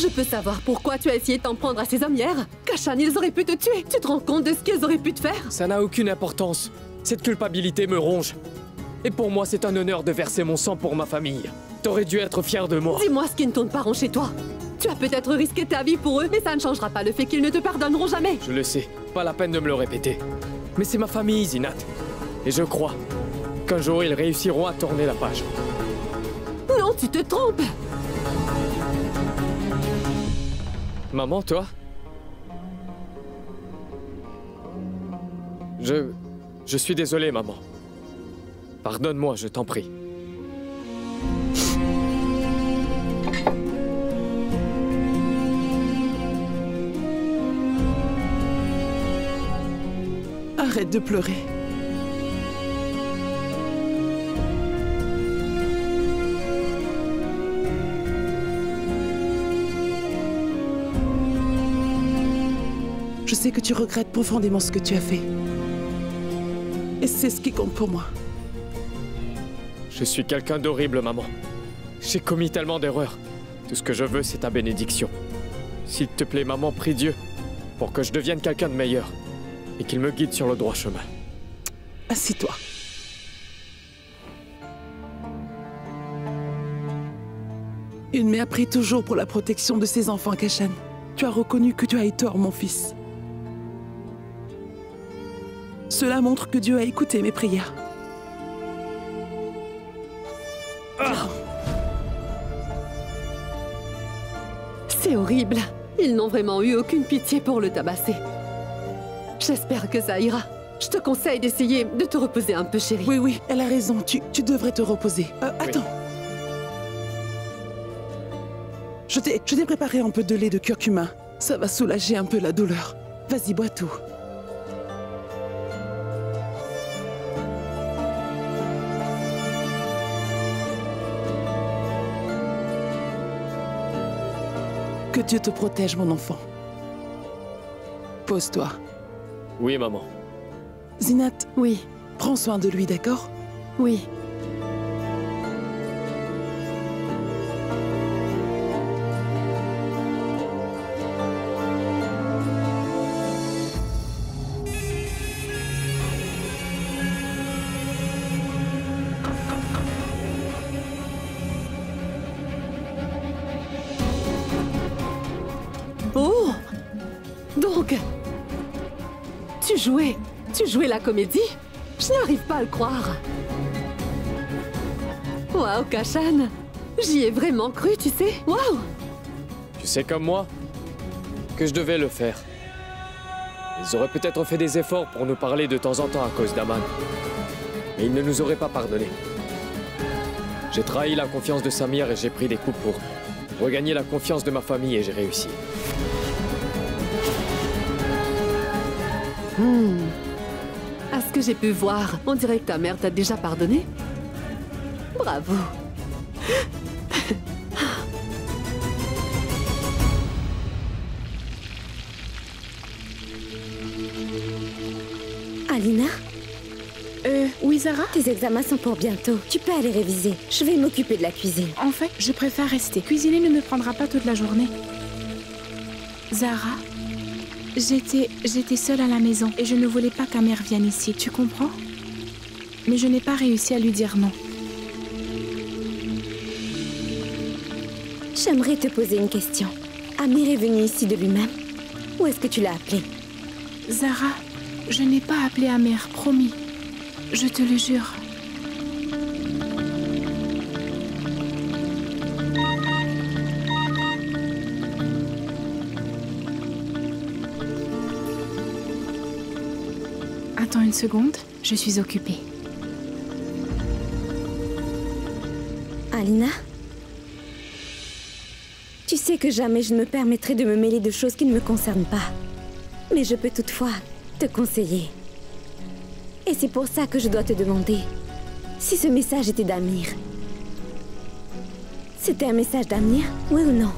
Je peux savoir pourquoi tu as essayé de t'en prendre à ces hommes hier? Kashan, ils auraient pu te tuer. Tu te rends compte de ce qu'ils auraient pu te faire? Ça n'a aucune importance. Cette culpabilité me ronge. Et pour moi, c'est un honneur de verser mon sang pour ma famille. T'aurais dû être fier de moi. Dis-moi ce qui ne tourne pas rond chez toi. Tu as peut-être risqué ta vie pour eux, mais ça ne changera pas le fait qu'ils ne te pardonneront jamais. Je le sais, pas la peine de me le répéter. Mais c'est ma famille, Zinat. Et je crois qu'un jour, ils réussiront à tourner la page. Non, tu te trompes. Maman, toi? Je suis désolé, maman. Pardonne-moi, je t'en prie. Arrête de pleurer. Je sais que tu regrettes profondément ce que tu as fait. Et c'est ce qui compte pour moi. Je suis quelqu'un d'horrible, maman. J'ai commis tellement d'erreurs. Tout ce que je veux, c'est ta bénédiction. S'il te plaît, maman, prie Dieu pour que je devienne quelqu'un de meilleur et qu'il me guide sur le droit chemin. Assis-toi. Une mère prie toujours pour la protection de ses enfants, Kashan. Tu as reconnu que tu as eu tort, mon fils. Cela montre que Dieu a écouté mes prières. C'est horrible. Ils n'ont vraiment eu aucune pitié pour le tabasser. J'espère que ça ira. Je te conseille d'essayer de te reposer un peu, chérie. Oui, elle a raison. Tu devrais te reposer. Attends. Je t'ai préparé un peu de lait de curcuma. Ça va soulager un peu la douleur. Vas-y, bois tout. Que Dieu te protège, mon enfant. Pose-toi. Oui, maman. Zinat. Oui. Prends soin de lui, d'accord? Oui. Oh! Donc, tu jouais la comédie? Je n'arrive pas à le croire. Waouh, Kashan! J'y ai vraiment cru, tu sais? Waouh! Tu sais comme moi que je devais le faire. Ils auraient peut-être fait des efforts pour nous parler de temps en temps à cause d'Aman. Mais ils ne nous auraient pas pardonné. J'ai trahi la confiance de Samir et j'ai pris des coups pour regagner la confiance de ma famille et j'ai réussi. À ce que j'ai pu voir, on dirait que ta mère t'a déjà pardonné. Bravo. Alina? Oui, Zara? Tes examens sont pour bientôt. Tu peux aller réviser. Je vais m'occuper de la cuisine. En fait, je préfère rester. Cuisiner ne me prendra pas toute la journée. Zara? J'étais seule à la maison et je ne voulais pas qu'Amer vienne ici, tu comprends? Mais je n'ai pas réussi à lui dire non. J'aimerais te poser une question. Amir est venu ici de lui-même? Ou est-ce que tu l'as appelé? Zara, je n'ai pas appelé Amer, promis. Je te le jure. Attends une seconde, je suis occupée. Alina? Tu sais que jamais je ne me permettrai de me mêler de choses qui ne me concernent pas. Mais je peux toutefois te conseiller. Et c'est pour ça que je dois te demander si ce message était d'Amir. C'était un message d'Amir, oui ou non?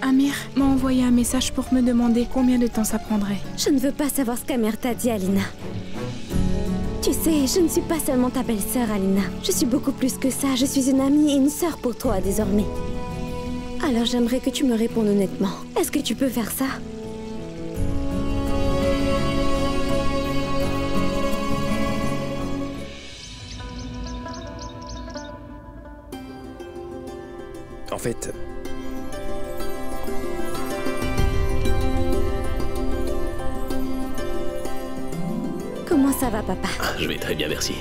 Amir m'a envoyé un message pour me demander combien de temps ça prendrait. Je ne veux pas savoir ce qu'Amir t'a dit, Alina. Tu sais, je ne suis pas seulement ta belle-sœur, Alina. Je suis beaucoup plus que ça. Je suis une amie et une sœur pour toi, désormais. Alors j'aimerais que tu me répondes honnêtement. Est-ce que tu peux faire ça? En fait... Comment ça va, papa? Je vais très bien, merci.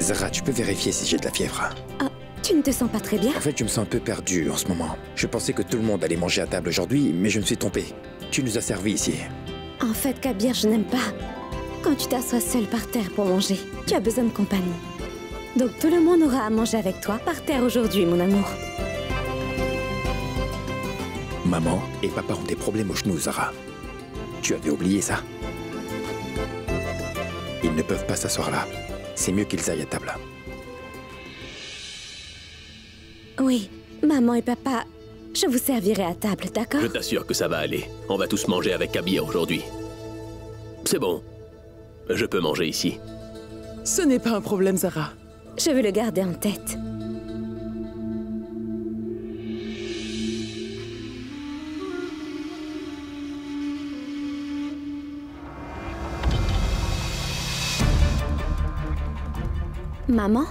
Zara, tu peux vérifier si j'ai de la fièvre? Ah, tu ne te sens pas très bien? En fait, je me sens un peu perdu en ce moment. Je pensais que tout le monde allait manger à table aujourd'hui, mais je me suis trompé. Tu nous as servi ici. En fait, Kabir, je n'aime pas quand tu t'assois seul par terre pour manger. Tu as besoin de compagnie. Donc tout le monde aura à manger avec toi par terre aujourd'hui, mon amour. Maman et papa ont des problèmes aux genoux, Zara. Tu avais oublié ça? Ils ne peuvent pas s'asseoir là. C'est mieux qu'ils aillent à table. Oui, maman et papa, je vous servirai à table, d'accord? Je t'assure que ça va aller. On va tous manger avec Kabir aujourd'hui. C'est bon. Je peux manger ici. Ce n'est pas un problème, Zara. Je veux le garder en tête. Maman?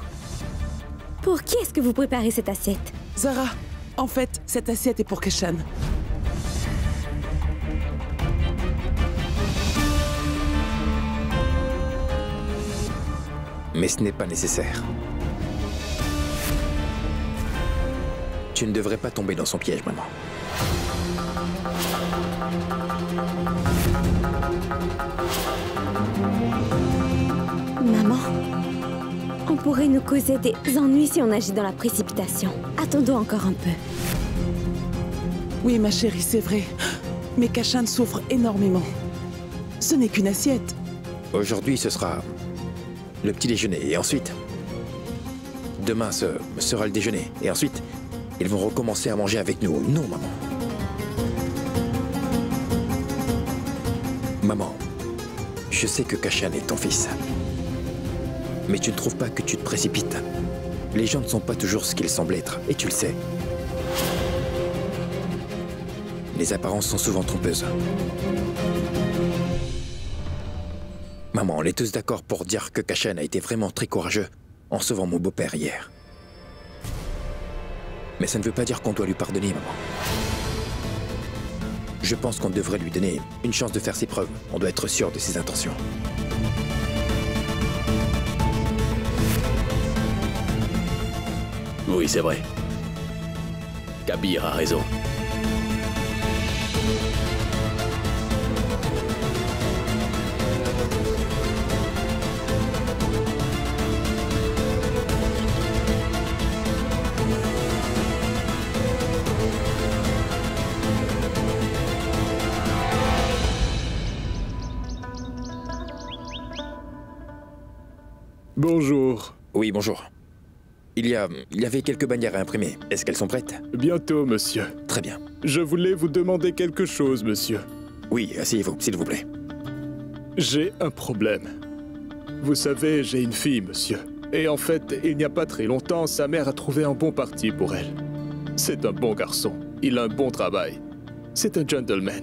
Pour qui est-ce que vous préparez cette assiette? Zara, en fait, cette assiette est pour Kashan. Mais ce n'est pas nécessaire. Tu ne devrais pas tomber dans son piège, maman. Maman? On pourrait nous causer des ennuis si on agit dans la précipitation. Attendons encore un peu. Oui, ma chérie, c'est vrai. Mais Kashan souffre énormément. Ce n'est qu'une assiette. Aujourd'hui, ce sera le petit déjeuner. Et ensuite, demain, ce sera le déjeuner. Et ensuite, ils vont recommencer à manger avec nous. Non, maman. Maman, je sais que Kashan est ton fils. Mais tu ne trouves pas que tu te précipites? Les gens ne sont pas toujours ce qu'ils semblent être, et tu le sais. Les apparences sont souvent trompeuses. Maman, on est tous d'accord pour dire que Kashan a été vraiment très courageux en sauvant mon beau-père hier. Mais ça ne veut pas dire qu'on doit lui pardonner, maman. Je pense qu'on devrait lui donner une chance de faire ses preuves. On doit être sûr de ses intentions. Oui, c'est vrai. Kabir a raison. Bonjour. Oui, bonjour. Il y avait quelques bannières à imprimer. Est-ce qu'elles sont prêtes? Bientôt, monsieur. Très bien. Je voulais vous demander quelque chose, monsieur. Oui, asseyez-vous, s'il vous plaît. J'ai un problème. Vous savez, j'ai une fille, monsieur. Et en fait, il n'y a pas très longtemps, sa mère a trouvé un bon parti pour elle. C'est un bon garçon. Il a un bon travail. C'est un gentleman.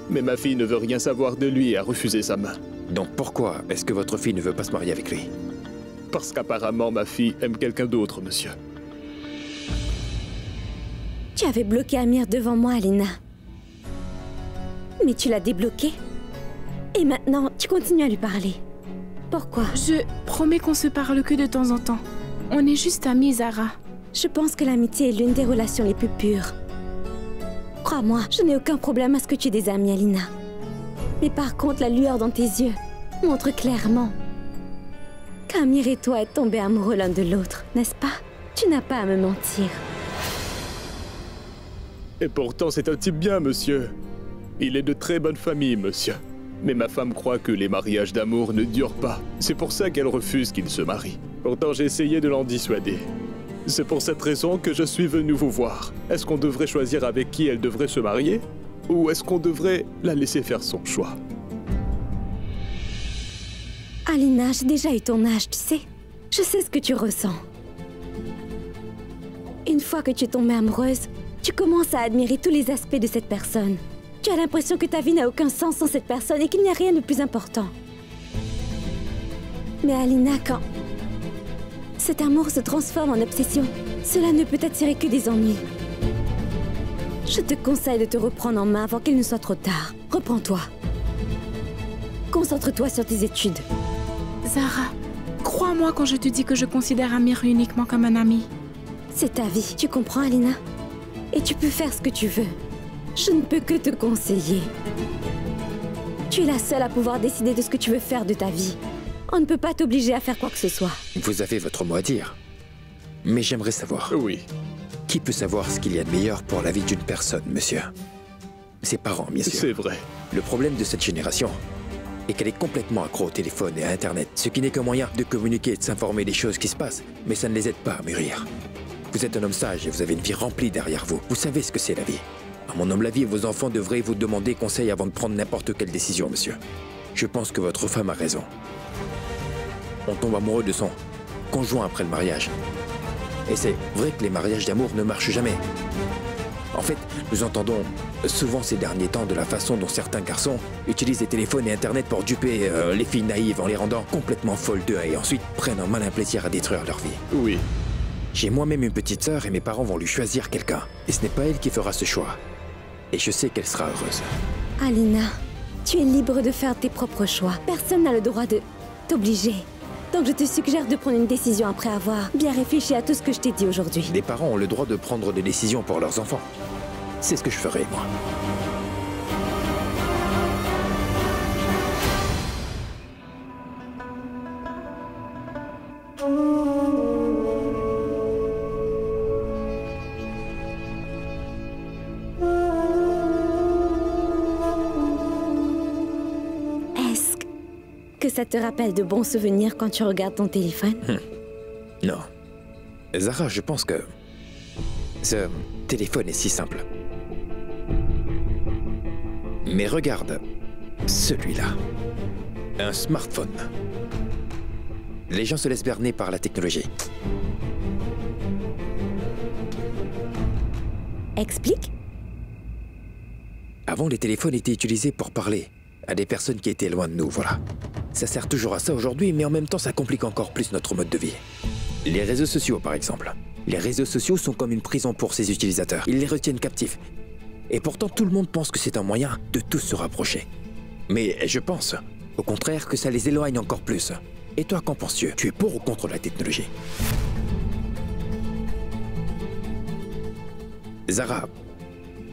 Mais ma fille ne veut rien savoir de lui et a refusé sa main. Donc pourquoi est-ce que votre fille ne veut pas se marier avec lui? Parce qu'apparemment, ma fille aime quelqu'un d'autre, monsieur. Tu avais bloqué Amir devant moi, Alina. Mais tu l'as débloqué. Et maintenant, tu continues à lui parler. Pourquoi? Je promets qu'on se parle que de temps en temps. On est juste amis, Zara. Je pense que l'amitié est l'une des relations les plus pures. Crois-moi, je n'ai aucun problème à ce que tu aies des amis, Alina. Mais par contre, la lueur dans tes yeux montre clairement qu'Amir et toi êtes tombés amoureux l'un de l'autre, n'est-ce pas? Tu n'as pas à me mentir. Et pourtant, c'est un type bien, monsieur. Il est de très bonne famille, monsieur. Mais ma femme croit que les mariages d'amour ne durent pas. C'est pour ça qu'elle refuse qu'il se marie. Pourtant, j'ai essayé de l'en dissuader. C'est pour cette raison que je suis venu vous voir. Est-ce qu'on devrait choisir avec qui elle devrait se marier? Ou est-ce qu'on devrait la laisser faire son choix? Alina, j'ai déjà eu ton âge, tu sais. Je sais ce que tu ressens. Une fois que tu es tombée amoureuse, tu commences à admirer tous les aspects de cette personne. Tu as l'impression que ta vie n'a aucun sens sans cette personne et qu'il n'y a rien de plus important. Mais Alina, quand cet amour se transforme en obsession, cela ne peut attirer que des ennuis. Je te conseille de te reprendre en main avant qu'il ne soit trop tard. Reprends-toi. Concentre-toi sur tes études. Zara, crois-moi quand je te dis que je considère Amir uniquement comme un ami. C'est ta vie, tu comprends, Alina? Et tu peux faire ce que tu veux. Je ne peux que te conseiller. Tu es la seule à pouvoir décider de ce que tu veux faire de ta vie. On ne peut pas t'obliger à faire quoi que ce soit. Vous avez votre mot à dire. Mais j'aimerais savoir. Oui. Qui peut savoir ce qu'il y a de meilleur pour la vie d'une personne, monsieur? Ses parents, bien sûr. C'est vrai. Le problème de cette génération est qu'elle est complètement accro au téléphone et à Internet, ce qui n'est qu'un moyen de communiquer et de s'informer des choses qui se passent, mais ça ne les aide pas à mûrir. Vous êtes un homme sage et vous avez une vie remplie derrière vous. Vous savez ce que c'est la vie. À mon humble avis, vos enfants devraient vous demander conseil avant de prendre n'importe quelle décision, monsieur. Je pense que votre femme a raison. On tombe amoureux de son conjoint après le mariage. Et c'est vrai que les mariages d'amour ne marchent jamais. En fait, nous entendons souvent ces derniers temps de la façon dont certains garçons utilisent les téléphones et Internet pour duper les filles naïves en les rendant complètement folles d'eux et ensuite prennent un malin plaisir à détruire leur vie. Oui. J'ai moi-même une petite sœur et mes parents vont lui choisir quelqu'un. Et ce n'est pas elle qui fera ce choix. Et je sais qu'elle sera heureuse. Alina, tu es libre de faire tes propres choix. Personne n'a le droit de t'obliger. Donc je te suggère de prendre une décision après avoir bien réfléchi à tout ce que je t'ai dit aujourd'hui. Les parents ont le droit de prendre des décisions pour leurs enfants. C'est ce que je ferai, moi. Est-ce que ça te rappelle de bons souvenirs quand tu regardes ton téléphone? Non. Zara, je pense que ce téléphone est si simple. Mais regarde celui-là. Un smartphone. Les gens se laissent berner par la technologie. Explique. Avant, les téléphones étaient utilisés pour parler à des personnes qui étaient loin de nous, voilà. Ça sert toujours à ça aujourd'hui, mais en même temps, ça complique encore plus notre mode de vie. Les réseaux sociaux, par exemple. Les réseaux sociaux sont comme une prison pour ses utilisateurs. Ils les retiennent captifs. Et pourtant, tout le monde pense que c'est un moyen de tous se rapprocher. Mais je pense, au contraire, que ça les éloigne encore plus. Et toi, qu'en penses-tu? Tu es pour ou contre la technologie? Zara,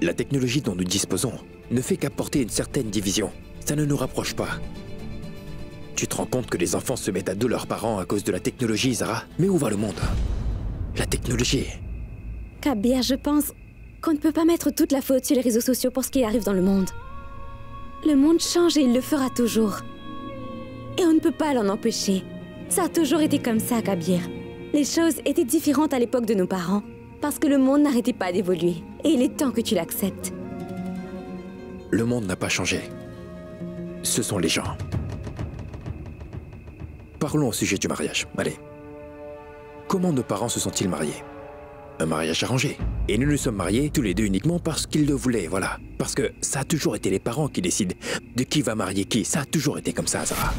la technologie dont nous disposons ne fait qu'apporter une certaine division. Ça ne nous rapproche pas. Tu te rends compte que les enfants se mettent à dos leurs parents à cause de la technologie, Zara? Mais où va le monde? La technologie. Kabir, je pense qu'on ne peut pas mettre toute la faute sur les réseaux sociaux pour ce qui arrive dans le monde. Le monde change et il le fera toujours. Et on ne peut pas l'en empêcher. Ça a toujours été comme ça, Kabir. Les choses étaient différentes à l'époque de nos parents, parce que le monde n'arrêtait pas d'évoluer. Et il est temps que tu l'acceptes. Le monde n'a pas changé. Ce sont les gens. Parlons au sujet du mariage. Allez. Comment nos parents se sont-ils mariés? Un mariage arrangé. Et nous nous sommes mariés tous les deux uniquement parce qu'ils le voulaient, voilà. Parce que ça a toujours été les parents qui décident de qui va marier qui. Ça a toujours été comme ça, Zara.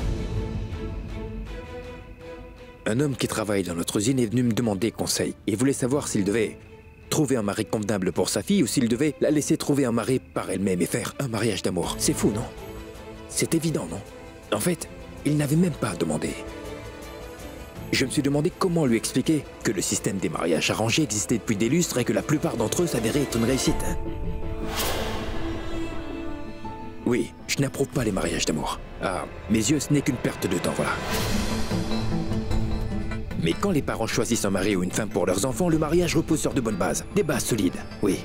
Un homme qui travaille dans notre usine est venu me demander conseil. Il voulait savoir s'il devait trouver un mari convenable pour sa fille ou s'il devait la laisser trouver un mari par elle-même et faire un mariage d'amour. C'est fou, non? C'est évident, non? En fait, il n'avait même pas demandé. Je me suis demandé comment lui expliquer que le système des mariages arrangés existait depuis des lustres et que la plupart d'entre eux s'avéraient être une réussite. Oui, je n'approuve pas les mariages d'amour. À mes yeux, ce n'est qu'une perte de temps, voilà. Mais quand les parents choisissent un mari ou une femme pour leurs enfants, le mariage repose sur de bonnes bases. Des bases solides, oui.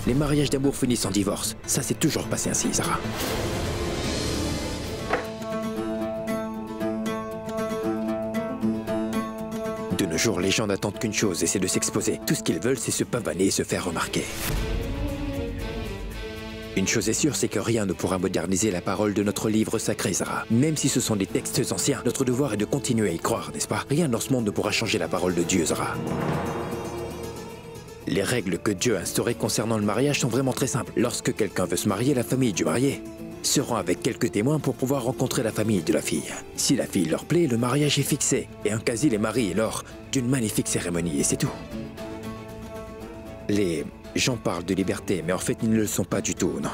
Les mariages d'amour finissent en divorce. Ça s'est toujours passé ainsi, Zara. De nos nos jours, les gens n'attendent qu'une chose, et c'est de s'exposer. Tout ce qu'ils veulent, c'est se pavaner et se faire remarquer. Une chose est sûre, c'est que rien ne pourra moderniser la parole de notre livre sacré, Zara. Même si ce sont des textes anciens, notre devoir est de continuer à y croire, n'est-ce pas? Rien dans ce monde ne pourra changer la parole de Dieu, Zara. Les règles que Dieu a instaurées concernant le mariage sont vraiment très simples. Lorsque quelqu'un veut se marier, la famille du marié se rend avec quelques témoins pour pouvoir rencontrer la famille de la fille. Si la fille leur plaît, le mariage est fixé, et un quasi les marie lors d'une magnifique cérémonie, et c'est tout. Les gens parlent de liberté, mais en fait, ils ne le sont pas du tout, non.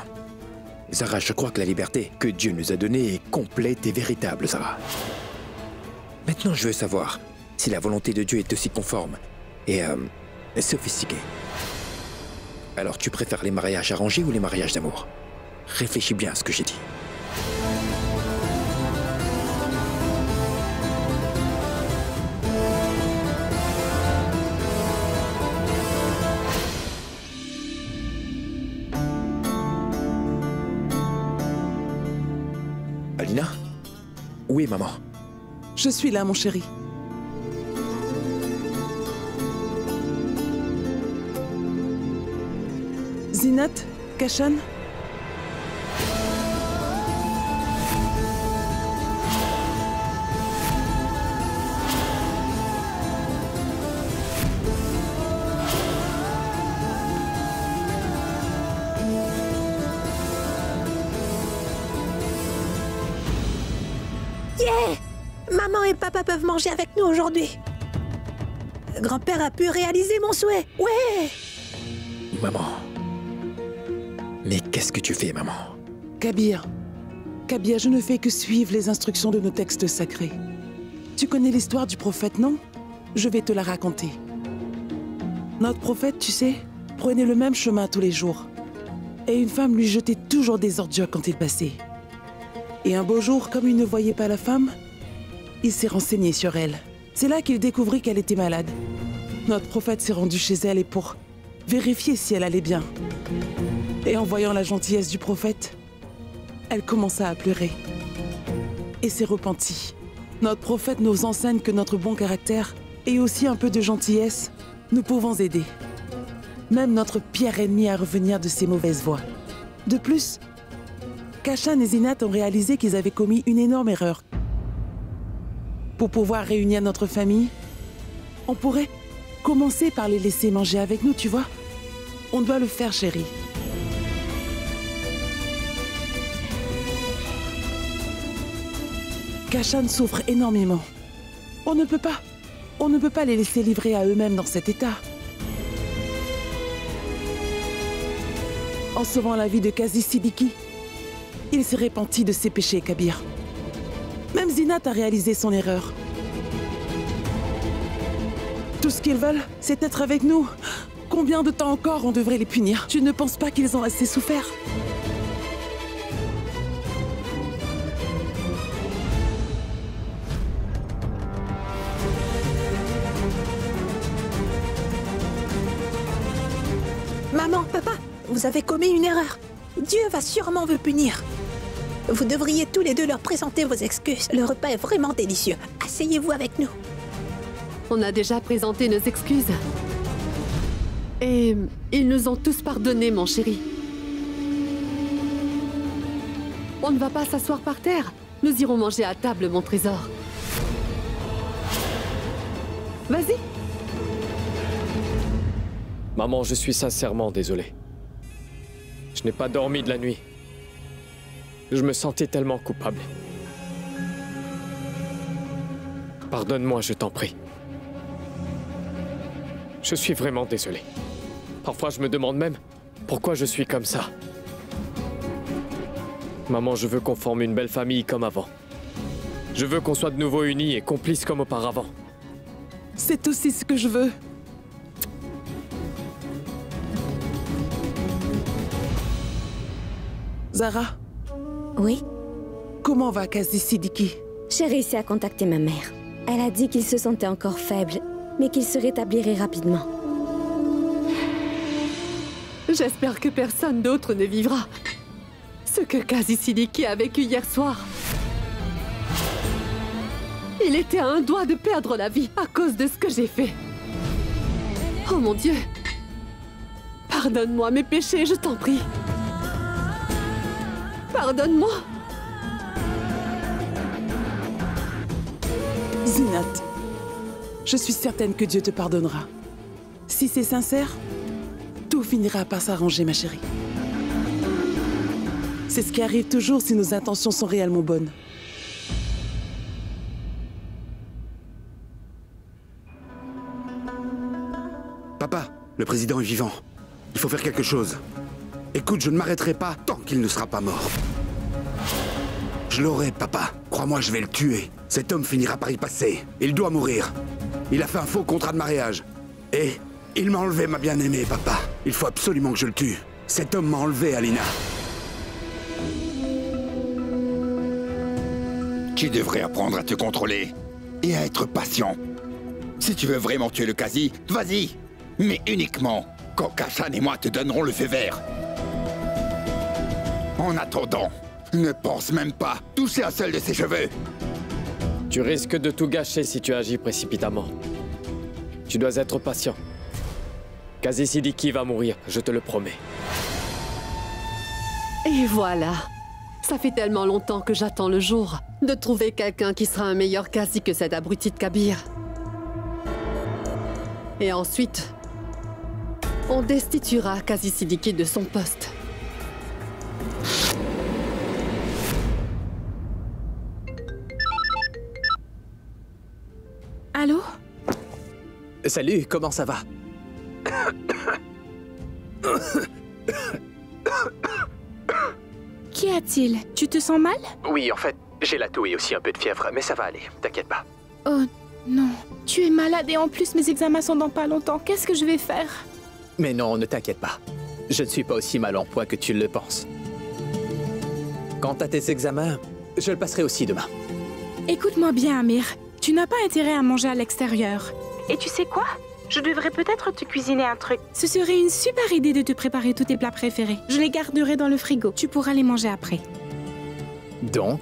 Zara, je crois que la liberté que Dieu nous a donnée est complète et véritable, Zara. Maintenant, je veux savoir si la volonté de Dieu est aussi conforme et sophistiquée. Alors, tu préfères les mariages arrangés ou les mariages d'amour? Réfléchis bien à ce que j'ai dit. Alina? Où est maman? Je suis là, mon chéri. Zinat? Kashan? Maman et papa peuvent manger avec nous aujourd'hui. Grand-père a pu réaliser mon souhait. Ouais! Maman. Mais qu'est-ce que tu fais, maman? Kabir. Kabir, je ne fais que suivre les instructions de nos textes sacrés. Tu connais l'histoire du prophète, non? Je vais te la raconter. Notre prophète, tu sais, prenait le même chemin tous les jours. Et une femme lui jetait toujours des ordures quand il passait. Et un beau jour, comme il ne voyait pas la femme, il s'est renseigné sur elle. C'est là qu'il découvrit qu'elle était malade. Notre prophète s'est rendu chez elle et pour vérifier si elle allait bien. Et en voyant la gentillesse du prophète, elle commença à pleurer et s'est repentie. Notre prophète nous enseigne que notre bon caractère et aussi un peu de gentillesse, nous pouvons aider. Même notre pire ennemi à revenir de ses mauvaises voies. De plus, Kashan et Zinat ont réalisé qu'ils avaient commis une énorme erreur. Pour pouvoir réunir notre famille, on pourrait commencer par les laisser manger avec nous, tu vois? On doit le faire, chérie. Kashan souffre énormément. On ne peut pas les laisser livrer à eux-mêmes dans cet état. En sauvant la vie de Qazi Siddiqui, il s'est repenti de ses péchés, Kabir. Même Zinat a réalisé son erreur. Tout ce qu'ils veulent, c'est être avec nous. Combien de temps encore on devrait les punir? Tu ne penses pas qu'ils ont assez souffert? Maman, papa, vous avez commis une erreur. Dieu va sûrement vous punir. Vous devriez tous les deux leur présenter vos excuses. Le repas est vraiment délicieux. Asseyez-vous avec nous. On a déjà présenté nos excuses. Et ils nous ont tous pardonné, mon chéri. On ne va pas s'asseoir par terre. Nous irons manger à table, mon trésor. Vas-y. Maman, je suis sincèrement désolé. Je n'ai pas dormi de la nuit. Je me sentais tellement coupable. Pardonne-moi, je t'en prie. Je suis vraiment désolé. Parfois, je me demande même pourquoi je suis comme ça. Maman, je veux qu'on forme une belle famille comme avant. Je veux qu'on soit de nouveau unis et complices comme auparavant. C'est aussi ce que je veux. Zara? Oui? Comment va Qazi Siddiqui? J'ai réussi à contacter ma mère. Elle a dit qu'il se sentait encore faible, mais qu'il se rétablirait rapidement. J'espère que personne d'autre ne vivra ce que Qazi Siddiqui a vécu hier soir. Il était à un doigt de perdre la vie à cause de ce que j'ai fait. Oh mon Dieu! Pardonne-moi mes péchés, je t'en prie. Pardonne-moi. Zinat, je suis certaine que Dieu te pardonnera. Si c'est sincère, tout finira par s'arranger, ma chérie. C'est ce qui arrive toujours si nos intentions sont réellement bonnes. Papa, le président est vivant. Il faut faire quelque chose. Écoute, je ne m'arrêterai pas tant qu'il ne sera pas mort. Je l'aurai, papa. Crois-moi, je vais le tuer. Cet homme finira par y passer. Il doit mourir. Il a fait un faux contrat de mariage. Et il m'a enlevé ma bien-aimée, papa. Il faut absolument que je le tue. Cet homme m'a enlevé, Alina. Tu devrais apprendre à te contrôler et à être patient. Si tu veux vraiment tuer le Qazi, vas-y. Mais uniquement quand Kashan et moi te donnerons le feu vert. En attendant, ne pense même pas toucher un seul de ses cheveux. Tu risques de tout gâcher si tu agis précipitamment. Tu dois être patient. Qazi Siddiqui va mourir, je te le promets. Et voilà. Ça fait tellement longtemps que j'attends le jour de trouver quelqu'un qui sera un meilleur Qazi que cet abruti de Kabir. Et ensuite, on destituera Qazi Siddiqui de son poste. Allô? Salut, comment ça va? Qu'y a-t-il? Tu te sens mal? Oui, en fait, j'ai la toux et aussi un peu de fièvre, mais ça va aller, t'inquiète pas. Oh non, tu es malade et en plus mes examens sont dans pas longtemps. Qu'est-ce que je vais faire? Mais non, ne t'inquiète pas. Je ne suis pas aussi mal en point que tu le penses. Quant à tes examens, je le passerai aussi demain. Écoute-moi bien, Amir. Tu n'as pas intérêt à manger à l'extérieur. Et tu sais quoi? Je devrais peut-être te cuisiner un truc. Ce serait une super idée de te préparer tous tes plats préférés. Je les garderai dans le frigo. Tu pourras les manger après. Donc,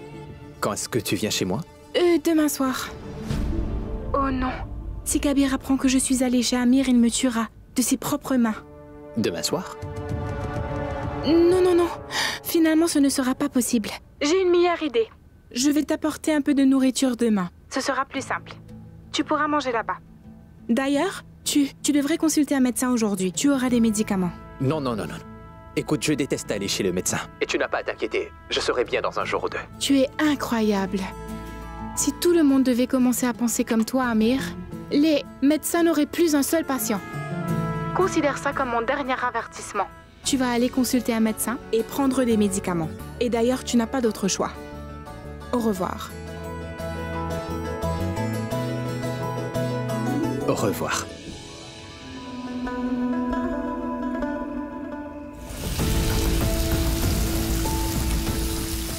quand est-ce que tu viens chez moi? Demain soir. Oh non. Si Kabir apprend que je suis allée chez Amir, il me tuera. De ses propres mains. Demain soir? Non, non, non. Finalement, ce ne sera pas possible. J'ai une meilleure idée. Je vais t'apporter un peu de nourriture demain. Ce sera plus simple. Tu pourras manger là-bas. D'ailleurs, tu devrais consulter un médecin aujourd'hui. Tu auras des médicaments. Non, non, non, non. Écoute, je déteste aller chez le médecin. Et tu n'as pas à t'inquiéter. Je serai bien dans un jour ou deux. Tu es incroyable. Si tout le monde devait commencer à penser comme toi, Amir, les médecins n'auraient plus un seul patient. Considère ça comme mon dernier avertissement. Tu vas aller consulter un médecin et prendre des médicaments. Et d'ailleurs, tu n'as pas d'autre choix. Au revoir. Au revoir.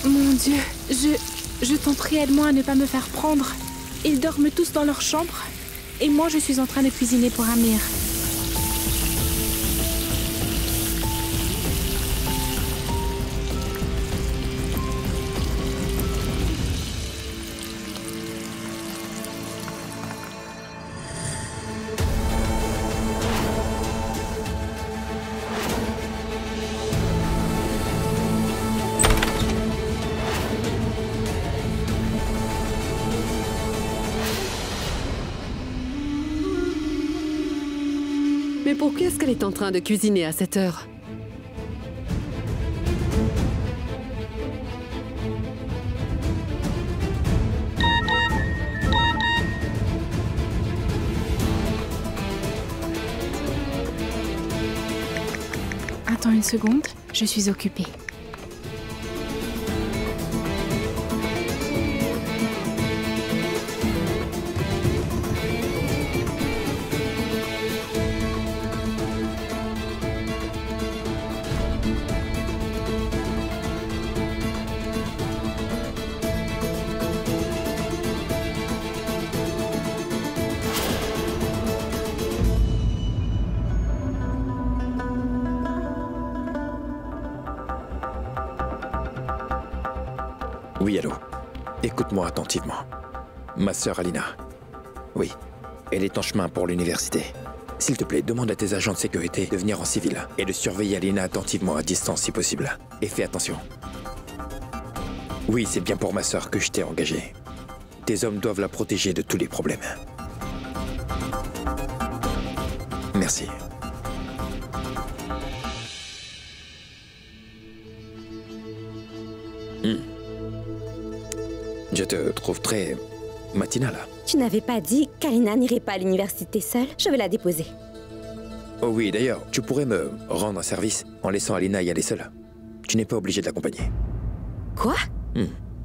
Mon Dieu, je t'en prie, aide-moi à ne pas me faire prendre. Ils dorment tous dans leur chambre. Et moi, je suis en train de cuisiner pour Amir. Mais pourquoi est-ce qu'elle est en train de cuisiner à cette heure? Attends une seconde, je suis occupée. Oui, allô. Écoute-moi attentivement. Ma sœur Alina. Oui, elle est en chemin pour l'université. S'il te plaît, demande à tes agents de sécurité de venir en civil et de surveiller Alina attentivement à distance si possible. Et fais attention. Oui, c'est bien pour ma sœur que je t'ai engagé. Tes hommes doivent la protéger de tous les problèmes. Merci. Je te trouve très matinale. Tu n'avais pas dit qu'Alina n'irait pas à l'université seule? Je vais la déposer. Oh oui, d'ailleurs, tu pourrais me rendre un service en laissant Alina y aller seule. Tu n'es pas obligé de l'accompagner. Quoi?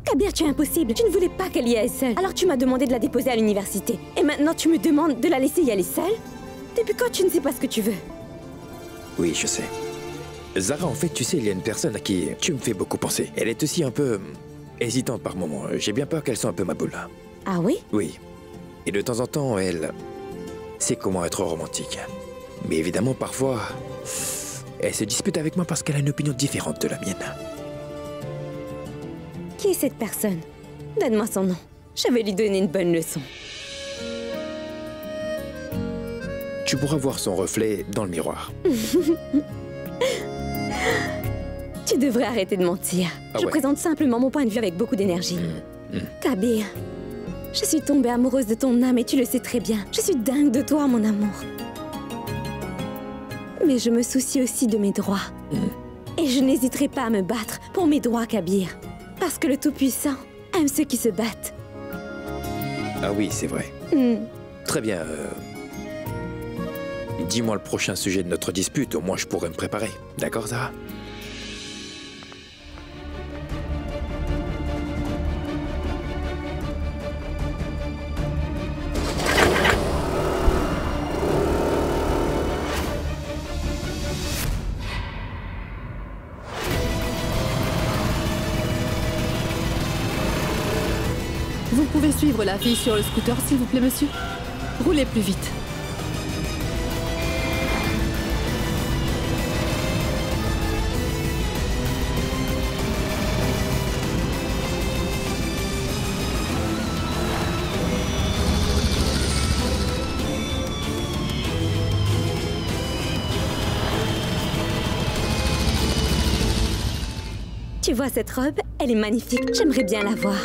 Kabir, tu es impossible. Tu ne voulais pas qu'elle y aille seule. Alors tu m'as demandé de la déposer à l'université. Et maintenant tu me demandes de la laisser y aller seule? Depuis quand tu ne sais pas ce que tu veux? Oui, je sais. Zara, en fait, tu sais, il y a une personne à qui tu me fais beaucoup penser. Elle est aussi un peu hésitante par moments. J'ai bien peur qu'elle soit un peu ma boule. Ah oui? Oui. Et de temps en temps, elle sait comment être romantique. Mais évidemment, parfois, elle se dispute avec moi parce qu'elle a une opinion différente de la mienne. Qui est cette personne? Donne-moi son nom. Je vais lui donner une bonne leçon. Tu pourras voir son reflet dans le miroir. Tu devrais arrêter de mentir. Ah Je ouais. présente simplement mon point de vue avec beaucoup d'énergie. Kabir, je suis tombée amoureuse de ton âme et tu le sais très bien. Je suis dingue de toi, mon amour. Mais je me soucie aussi de mes droits. Et je n'hésiterai pas à me battre pour mes droits, Kabir. Parce que le Tout-Puissant aime ceux qui se battent. Ah oui, c'est vrai. Très bien. Dis-moi le prochain sujet de notre dispute, au moins je pourrais me préparer. D'accord, Zara? Vous pouvez suivre la fille sur le scooter, s'il vous plaît, monsieur? Roulez plus vite. Tu vois cette robe? Elle est magnifique. J'aimerais bien la voir.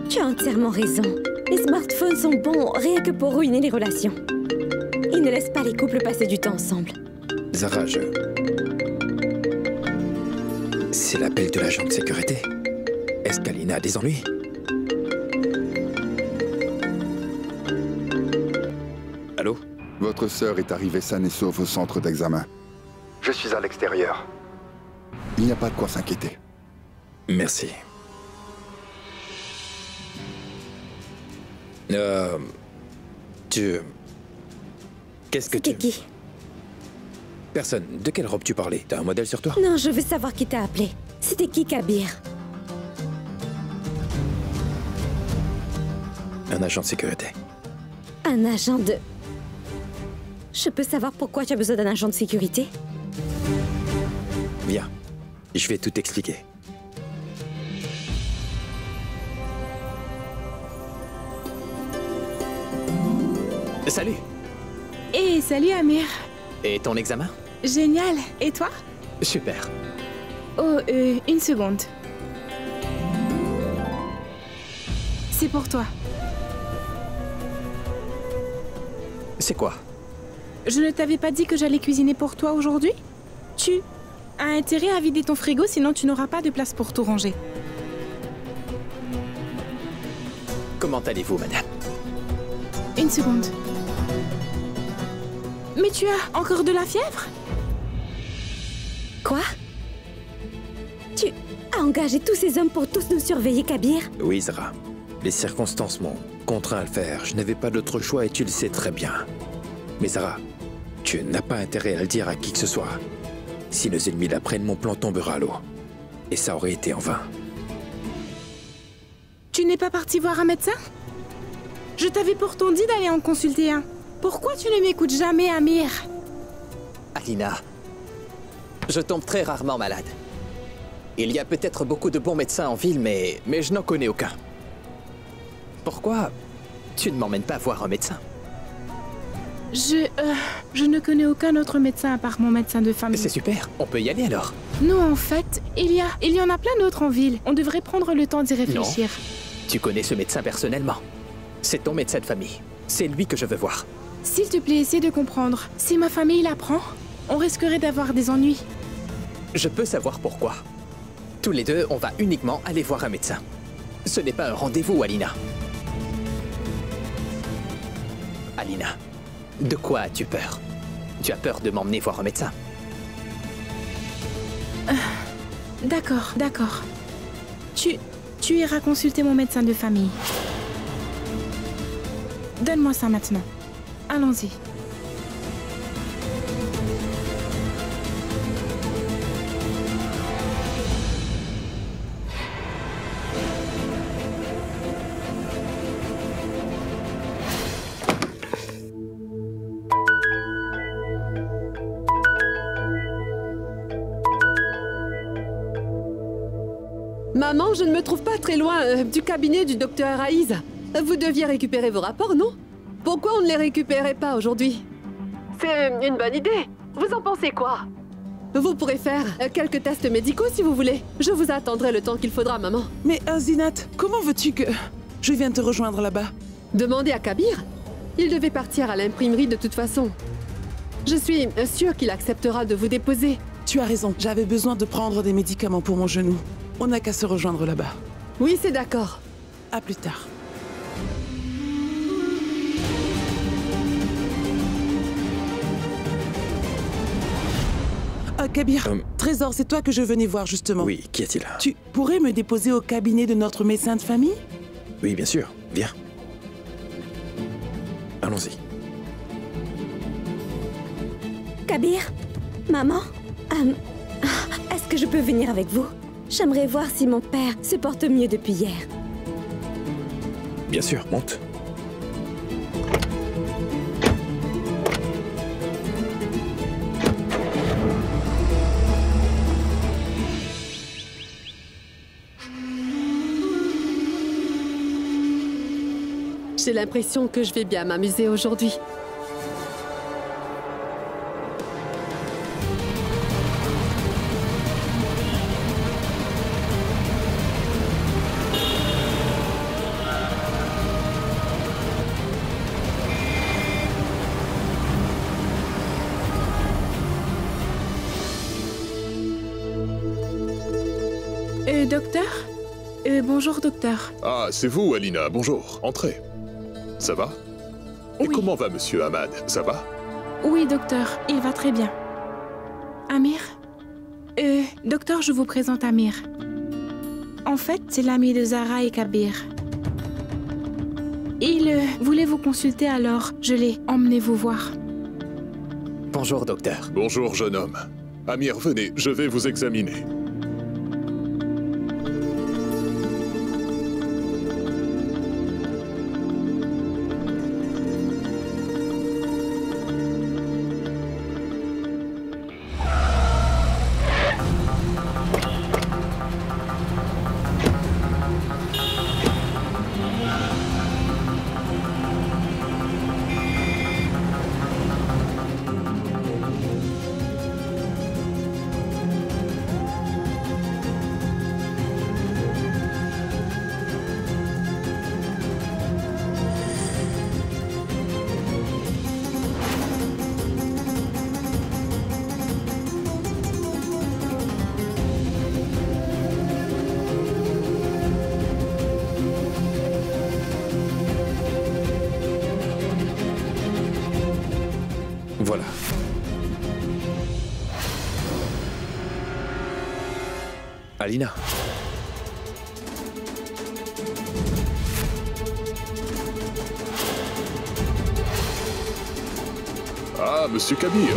Tu as entièrement raison. Les smartphones sont bons rien que pour ruiner les relations. Ils ne laissent pas les couples passer du temps ensemble. Zara, c'est l'appel de l'agent de sécurité. Est-ce qu'Alina a des ennuis? Allô? Votre sœur est arrivée saine et sauve au centre d'examen. Je suis à l'extérieur. Il n'y a pas de quoi s'inquiéter. Merci. Qu'est-ce que tu... C'était qui? Personne. De quelle robe tu parlais? T'as un modèle sur toi? Non, je veux savoir qui t'a appelé. C'était qui, Kabir? Un agent de sécurité. Un agent de... Je peux savoir pourquoi tu as besoin d'un agent de sécurité? Viens, je vais tout expliquer. Salut. Et salut Amir. Et ton examen? Génial. Et toi? Super. Oh, une seconde. C'est pour toi. C'est quoi? Je ne t'avais pas dit que j'allais cuisiner pour toi aujourd'hui? Tu as intérêt à vider ton frigo, sinon tu n'auras pas de place pour tout ranger. Comment allez-vous, madame? Une seconde. Mais tu as encore de la fièvre? Quoi? Tu as engagé tous ces hommes pour tous nous surveiller, Kabir? Oui, Zara. Les circonstances m'ont contraint à le faire. Je n'avais pas d'autre choix et tu le sais très bien. Mais Zara, tu n'as pas intérêt à le dire à qui que ce soit. Si nos ennemis l'apprennent, mon plan tombera à l'eau. Et ça aurait été en vain. Tu n'es pas parti voir un médecin? Je t'avais pourtant dit d'aller en consulter un. Pourquoi tu ne m'écoutes jamais, Amir? Alina. Je tombe très rarement malade. Il y a peut-être beaucoup de bons médecins en ville, mais je n'en connais aucun. Pourquoi tu ne m'emmènes pas voir un médecin? Je ne connais aucun autre médecin à part mon médecin de famille. C'est super, on peut y aller alors. Non, en fait, il y en a plein d'autres en ville. On devrait prendre le temps d'y réfléchir. Non. Tu connais ce médecin personnellement. C'est ton médecin de famille. C'est lui que je veux voir. S'il te plaît, essaie de comprendre. Si ma famille l'apprend, on risquerait d'avoir des ennuis. Je peux savoir pourquoi. Tous les deux, on va uniquement aller voir un médecin. Ce n'est pas un rendez-vous, Alina. Alina, de quoi as-tu peur? Tu as peur de m'emmener voir un médecin? D'accord, d'accord. Tu iras consulter mon médecin de famille. Donne-moi ça maintenant. Allons-y. Maman, je ne me trouve pas très loin du cabinet du docteur Aïs. Vous deviez récupérer vos rapports, non? Pourquoi on ne les récupérait pas aujourd'hui? C'est une bonne idée. Vous en pensez quoi? Vous pourrez faire quelques tests médicaux si vous voulez. Je vous attendrai le temps qu'il faudra, maman. Mais Zinat, comment veux-tu que... Je viens te rejoindre là-bas? Demandez à Kabir. Il devait partir à l'imprimerie de toute façon. Je suis sûre qu'il acceptera de vous déposer. Tu as raison, j'avais besoin de prendre des médicaments pour mon genou. On n'a qu'à se rejoindre là-bas. Oui, c'est d'accord. À plus tard. Kabir, Trésor, c'est toi que je venais voir justement. Oui, qu'y a-t-il? Tu pourrais me déposer au cabinet de notre médecin de famille? Oui, bien sûr. Viens. Allons-y. Kabir, maman, est-ce que je peux venir avec vous? J'aimerais voir si mon père se porte mieux depuis hier. Bien sûr, monte. J'ai l'impression que je vais bien m'amuser aujourd'hui. Docteur? Bonjour, docteur. Ah, c'est vous, Alina. Bonjour. Entrez. Ça va? Et Oui. comment va Monsieur Ahmad? Ça va? Oui, docteur, il va très bien. Amir? Docteur, je vous présente Amir. En fait, c'est l'ami de Zara et Kabir. Il voulait vous consulter, alors je l'ai emmené vous voir. Bonjour, docteur. Bonjour, jeune homme. Amir, venez, je vais vous examiner. Voilà. Alina. Ah, Monsieur Kabir.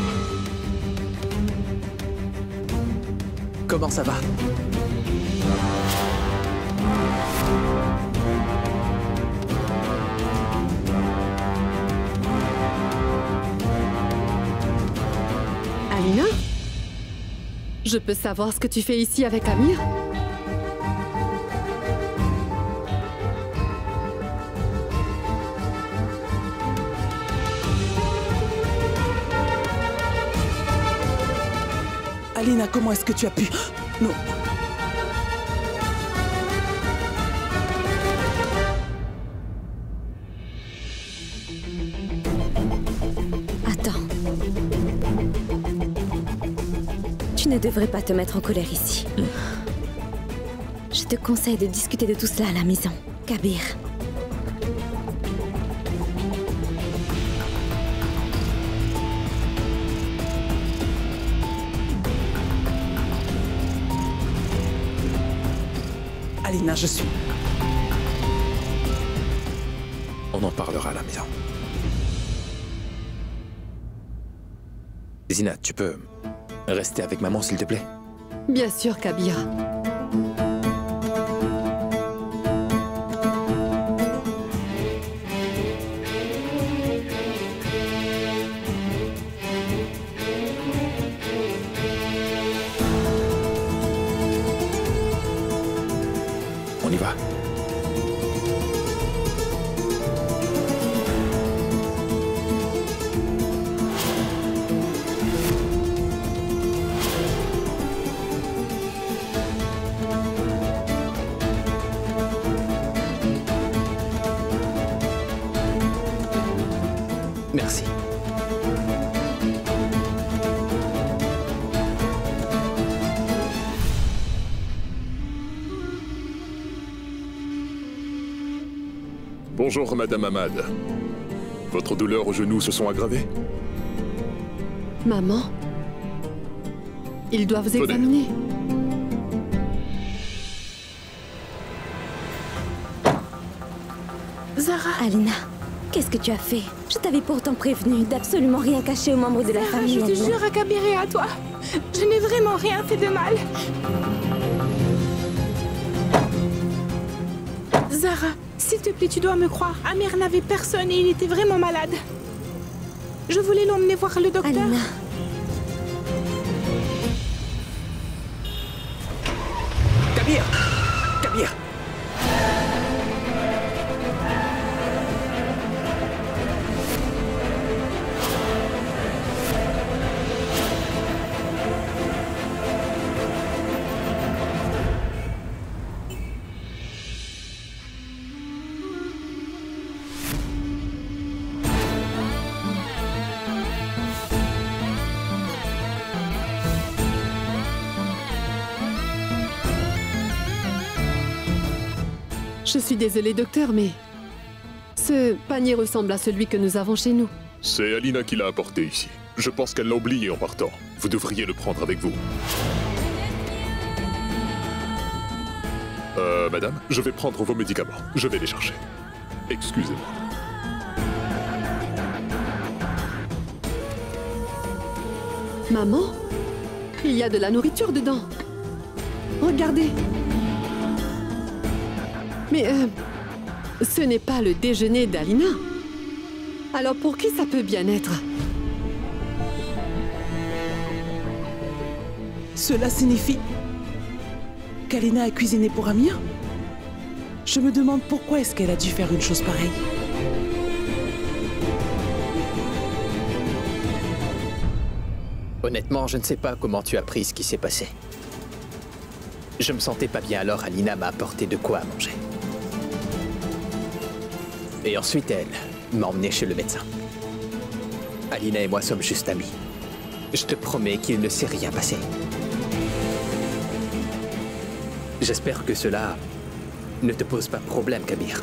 Comment ça va? Alina? Je peux savoir ce que tu fais ici avec Amir? Alina, comment est-ce que tu as pu... Non. Attends. Tu ne devrais pas te mettre en colère ici. Je te conseille de discuter de tout cela à la maison, Kabir. Alina, je suis... On en parlera à la maison. Zina, tu peux rester avec maman, s'il te plaît? Bien sûr, Kabir. On y va. Merci. Bonjour, Madame Ahmad. Votre douleur au genou se sont aggravées? Maman? Il doit vous examiner. Zara. Alina, qu'est-ce que tu as fait? Je t'avais pourtant prévenu d'absolument rien cacher aux membres de la famille. Je te jure à Kabir et à toi. Je n'ai vraiment rien fait de mal. Zara, s'il te plaît, tu dois me croire. Amir n'avait personne et il était vraiment malade. Je voulais l'emmener voir le docteur. Alina. Kabir! Kabir! Je suis désolée, docteur, mais... ce panier ressemble à celui que nous avons chez nous. C'est Alina qui l'a apporté ici. Je pense qu'elle l'a oublié en partant. Vous devriez le prendre avec vous. Madame, je vais prendre vos médicaments. Je vais les chercher. Excusez-moi. Maman? Il y a de la nourriture dedans. Regardez. Mais ce n'est pas le déjeuner d'Alina. Alors pour qui ça peut bien être? Cela signifie qu'Alina a cuisiné pour Amir? Je me demande pourquoi est-ce qu'elle a dû faire une chose pareille. Honnêtement, je ne sais pas comment tu as appris ce qui s'est passé. Je me sentais pas bien, alors Alina m'a apporté de quoi à manger. Et ensuite, elle m'a emmené chez le médecin. Alina et moi sommes juste amis. Je te promets qu'il ne s'est rien passé. J'espère que cela ne te pose pas problème, Kabir.